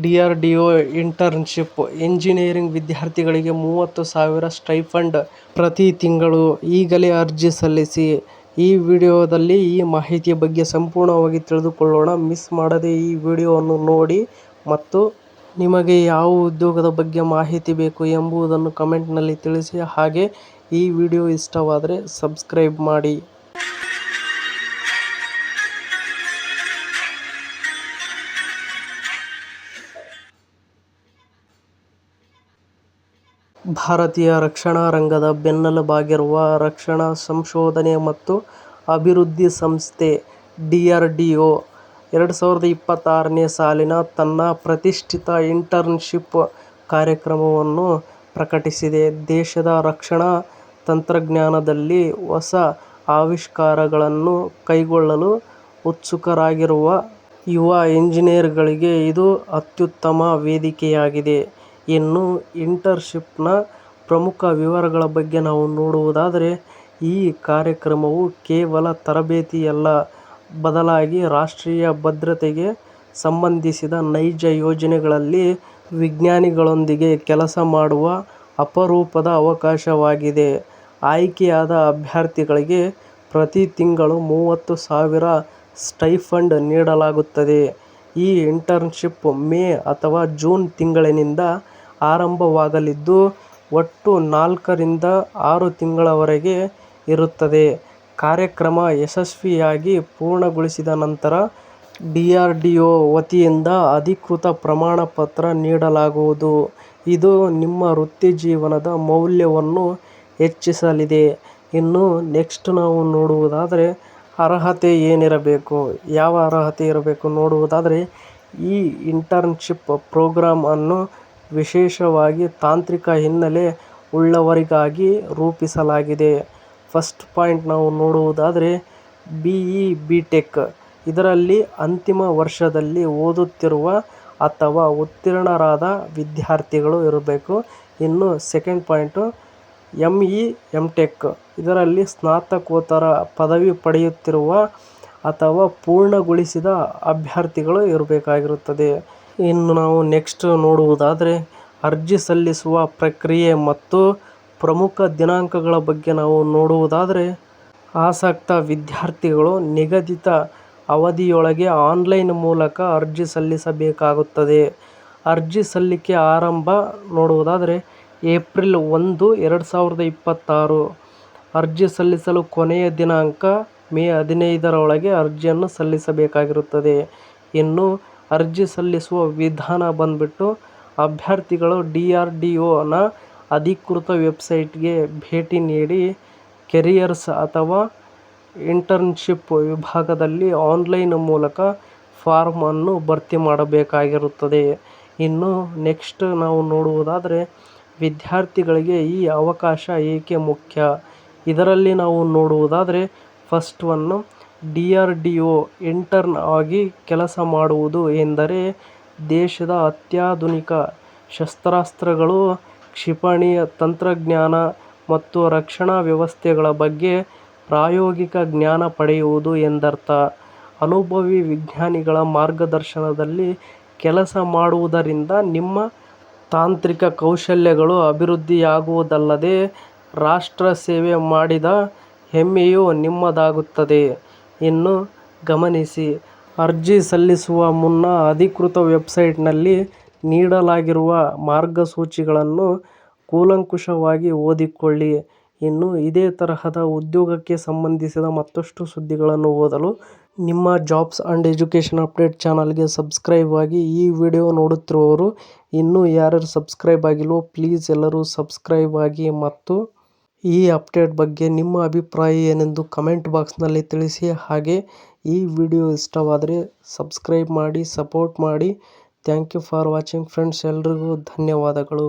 DRDO internship engineering ವಿದ್ಯಾರ್ಥಿಗಳಿಗೆ 30,000 stipend ಪ್ರತಿ ತಿಂಗಳು. ಈಗಲೇ ಅರ್ಜಿ ಸಲ್ಲಿಸಿ. ಈ ವಿಡಿಯೋದಲ್ಲಿ ಈ ಮಾಹಿತಿಯ ಬಗ್ಗೆ ಸಂಪೂರ್ಣವಾಗಿ ತಿಳಿದುಕೊಳ್ಳೋಣ. ಮಿಸ್ ಮಾಡದೆ ಈ ವಿಡಿಯೋವನ್ನು ನೋಡಿ ಮತ್ತು ನಿಮಗೆ ಯಾವ ಉದ್ಯೋಗದ ಬಗ್ಗೆ ಮಾಹಿತಿ ಬೇಕು ಎಂಬುದನ್ನು ಕಮೆಂಟ್ನಲ್ಲಿ ತಿಳಿಸಿ. ಹಾಗೆ ಈ ವಿಡಿಯೋ ಇಷ್ಟವಾದರೆ ಸಬ್ಸ್ಕ್ರೈಬ್ ಮಾಡಿ. ಭಾರತೀಯ ರಕ್ಷಣಾ ರಂಗದ ಬೆನ್ನೆಲುಬಾಗಿರುವ ರಕ್ಷಣಾ ಸಂಶೋಧನೆ ಮತ್ತು ಅಭಿವೃದ್ಧಿ ಸಂಸ್ಥೆ DRDO 2026ನೇ ಸಾಲಿನ ತನ್ನ ಪ್ರತಿಷ್ಠಿತ ಇಂಟರ್ನ್ಶಿಪ್ ಕಾರ್ಯಕ್ರಮವನ್ನು ಪ್ರಕಟಿಸಿದೆ. ದೇಶದ ರಕ್ಷಣಾ ತಂತ್ರಜ್ಞಾನದಲ್ಲಿ ಹೊಸ ಆವಿಷ್ಕಾರಗಳನ್ನು ಕೈಗೊಳ್ಳಲು ಉತ್ಸುಕರಾಗಿರುವ ಯುವ ಎಂಜಿನಿಯರ್ಗಳಿಗೆ ಇದು ಅತ್ಯುತ್ತಮ ವೇದಿಕೆಯಾಗಿದೆ. ಇನ್ನು ಇಂಟರ್ನ್ಶಿಪ್ನ ಪ್ರಮುಖ ವಿವರಗಳ ಬಗ್ಗೆ ನಾವು ನೋಡುವುದಾದರೆ, ಈ ಕಾರ್ಯಕ್ರಮವು ಕೇವಲ ತರಬೇತಿಯಲ್ಲ, ಬದಲಾಗಿ ರಾಷ್ಟ್ರೀಯ ಭದ್ರತೆಗೆ ಸಂಬಂಧಿಸಿದ ನೈಜ ಯೋಜನೆಗಳಲ್ಲಿ ವಿಜ್ಞಾನಿಗಳೊಂದಿಗೆ ಕೆಲಸ ಮಾಡುವ ಅಪರೂಪದ ಅವಕಾಶವಾಗಿದೆ. ಆಯ್ಕೆಯಾದ ಅಭ್ಯರ್ಥಿಗಳಿಗೆ ಪ್ರತಿ ತಿಂಗಳು 30,000 ಸ್ಟೈಫಂಡ್ ನೀಡಲಾಗುತ್ತದೆ. ಈ ಇಂಟರ್ನ್ಶಿಪ್ ಮೇ ಅಥವಾ ಜೂನ್ ತಿಂಗಳಿನಿಂದ ಆರಂಭವಾಗಲಿದ್ದು, ಒಟ್ಟು 4 ರಿಂದ 6 ತಿಂಗಳವರೆಗೆ ಇರುತ್ತದೆ. ಕಾರ್ಯಕ್ರಮ ಯಶಸ್ವಿಯಾಗಿ ಪೂರ್ಣಗೊಳಿಸಿದ ನಂತರ DRDO ವತಿಯಿಂದ ಅಧಿಕೃತ ಪ್ರಮಾಣ ಪತ್ರ ನೀಡಲಾಗುವುದು. ಇದು ನಿಮ್ಮ ವೃತ್ತಿಜೀವನದ ಮೌಲ್ಯವನ್ನು ಹೆಚ್ಚಿಸಲಿದೆ. ಇನ್ನು ನೆಕ್ಸ್ಟ್ ನಾವು ನೋಡುವುದಾದರೆ, ಅರ್ಹತೆ ಏನಿರಬೇಕು, ಯಾವ ಅರ್ಹತೆ ಇರಬೇಕು ನೋಡುವುದಾದರೆ, ಈ ಇಂಟರ್ನ್ಶಿಪ್ ಪ್ರೋಗ್ರಾಂ ಅನ್ನು ವಿಶೇಷವಾಗಿ ತಾಂತ್ರಿಕ ಹಿನ್ನೆಲೆ ಉಳ್ಳವರಿಗಾಗಿ ರೂಪಿಸಲಾಗಿದೆ. ಫಸ್ಟ್ ಪಾಯಿಂಟ್ ನಾವು ನೋಡುವುದಾದರೆ, BE B.Tech ಇದರಲ್ಲಿ ಅಂತಿಮ ವರ್ಷದಲ್ಲಿ ಓದುತ್ತಿರುವ ಅಥವಾ ಉತ್ತೀರ್ಣರಾದ ವಿದ್ಯಾರ್ಥಿಗಳು ಇರಬೇಕು. ಇನ್ನು ಸೆಕೆಂಡ್ ಪಾಯಿಂಟು ME M.Tech ಇದರಲ್ಲಿ ಸ್ನಾತಕೋತ್ತರ ಪದವಿ ಪಡೆಯುತ್ತಿರುವ ಅಥವಾ ಪೂರ್ಣಗೊಳಿಸಿದ ಅಭ್ಯರ್ಥಿಗಳು ಇರಬೇಕಾಗಿರುತ್ತದೆ. ಇನ್ನು ನಾವು ನೆಕ್ಸ್ಟ್ ನೋಡುವುದಾದರೆ, ಅರ್ಜಿ ಸಲ್ಲಿಸುವ ಪ್ರಕ್ರಿಯೆ ಮತ್ತು ಪ್ರಮುಖ ದಿನಾಂಕಗಳ ಬಗ್ಗೆ ನಾವು ನೋಡುವುದಾದರೆ, ಆಸಕ್ತ ವಿದ್ಯಾರ್ಥಿಗಳು ನಿಗದಿತ ಅವಧಿಯೊಳಗೆ ಆನ್ಲೈನ್ ಮೂಲಕ ಅರ್ಜಿ ಸಲ್ಲಿಸಬೇಕಾಗುತ್ತದೆ. ಅರ್ಜಿ ಸಲ್ಲಿಕೆ ಆರಂಭ ನೋಡುವುದಾದರೆ ಏಪ್ರಿಲ್ 1, 2026. ಅರ್ಜಿ ಸಲ್ಲಿಸಲು ಕೊನೆಯ ದಿನಾಂಕ ಮೇ 15ರೊಳಗೆ ಅರ್ಜಿಯನ್ನು ಸಲ್ಲಿಸಬೇಕಾಗಿರುತ್ತದೆ. ಇನ್ನು ಅರ್ಜಿ ಸಲ್ಲಿಸುವ ವಿಧಾನ ಬಂದ್ಬಿಟ್ಟು, ಅಭ್ಯರ್ಥಿಗಳು DRDOನ ಅಧಿಕೃತ ವೆಬ್ಸೈಟ್ಗೆ ಭೇಟಿ ನೀಡಿ ಕೆರಿಯರ್ಸ್ ಅಥವಾ ಇಂಟರ್ನ್ಶಿಪ್ ವಿಭಾಗದಲ್ಲಿ ಆನ್ಲೈನ್ ಮೂಲಕ ಫಾರ್ಮ್ ಅನ್ನು ಭರ್ತಿ ಮಾಡಬೇಕಾಗಿರುತ್ತದೆ. ಇನ್ನು ನೆಕ್ಸ್ಟ್ ನಾವು ನೋಡುವುದಾದರೆ, ವಿದ್ಯಾರ್ಥಿಗಳಿಗೆ ಈ ಅವಕಾಶ ಏಕೆ ಮುಖ್ಯ? ಇದರಲ್ಲಿ ನಾವು ನೋಡುವುದಾದರೆ, ಫಸ್ಟ್ ಒನ್, DRDO ಇಂಟರ್ನ್ ಆಗಿ ಕೆಲಸ ಮಾಡುವುದು ಎಂದರೆ ದೇಶದ ಅತ್ಯಾಧುನಿಕ ಶಸ್ತ್ರಾಸ್ತ್ರಗಳು, ಕ್ಷಿಪಣಿ ತಂತ್ರಜ್ಞಾನ ಮತ್ತು ರಕ್ಷಣಾ ವ್ಯವಸ್ಥೆಗಳ ಬಗ್ಗೆ ಪ್ರಾಯೋಗಿಕ ಜ್ಞಾನ ಪಡೆಯುವುದು ಎಂದರ್ಥ. ಅನುಭವಿ ವಿಜ್ಞಾನಿಗಳ ಮಾರ್ಗದರ್ಶನದಲ್ಲಿ ಕೆಲಸ ಮಾಡುವುದರಿಂದ ನಿಮ್ಮ ತಾಂತ್ರಿಕ ಕೌಶಲ್ಯಗಳು ಅಭಿವೃದ್ಧಿಯಾಗುವುದಲ್ಲದೆ, ರಾಷ್ಟ್ರ ಸೇವೆ ಮಾಡಿದ ಹೆಮ್ಮೆಯೂ ನಿಮ್ಮದಾಗುತ್ತದೆ. ಇನ್ನು ಗಮನಿಸಿ, ಅರ್ಜಿ ಸಲ್ಲಿಸುವ ಮುನ್ನ ಅಧಿಕೃತ ವೆಬ್ಸೈಟ್ನಲ್ಲಿ ನೀಡಲಾಗಿರುವ ಮಾರ್ಗಸೂಚಿಗಳನ್ನು ಕೂಲಂಕುಷವಾಗಿ ಓದಿಕೊಳ್ಳಿ. ಇನ್ನು ಇದೇ ತರಹದ ಉದ್ಯೋಗಕ್ಕೆ ಸಂಬಂಧಿಸಿದ ಮತ್ತಷ್ಟು ಸುದ್ದಿಗಳನ್ನು ಓದಲು ನಿಮ್ಮ ಜಾಬ್ಸ್ ಅಂಡ್ ಎಜುಕೇಷನ್ ಅಪ್ಡೇಟ್ ಚಾನಲ್ಗೆ ಸಬ್ಸ್ಕ್ರೈಬ್ ಆಗಿ. ಈ ವಿಡಿಯೋ ನೋಡುತ್ತಿರುವವರು ಇನ್ನೂ ಯಾರ್ಯಾರು ಸಬ್ಸ್ಕ್ರೈಬ್ ಆಗಿಲ್ವೋ ಪ್ಲೀಸ್ ಎಲ್ಲರೂ ಸಬ್ಸ್ಕ್ರೈಬ್ ಆಗಿ ಮತ್ತು ಈ ಅಪ್ಡೇಟ್ ಬಗ್ಗೆ ನಿಮ್ಮ ಅಭಿಪ್ರಾಯ ಏನೆಂದು ಕಮೆಂಟ್ ಬಾಕ್ಸ್ನಲ್ಲಿ ತಿಳಿಸಿ. ಹಾಗೆ ಈ ವಿಡಿಯೋ ಇಷ್ಟವಾದರೆ ಸಬ್ಸ್ಕ್ರೈಬ್ ಮಾಡಿ, ಸಪೋರ್ಟ್ ಮಾಡಿ. Thank you for watching friends. ಎಲ್ರಿಗೂ ಧನ್ಯವಾದಗಳು.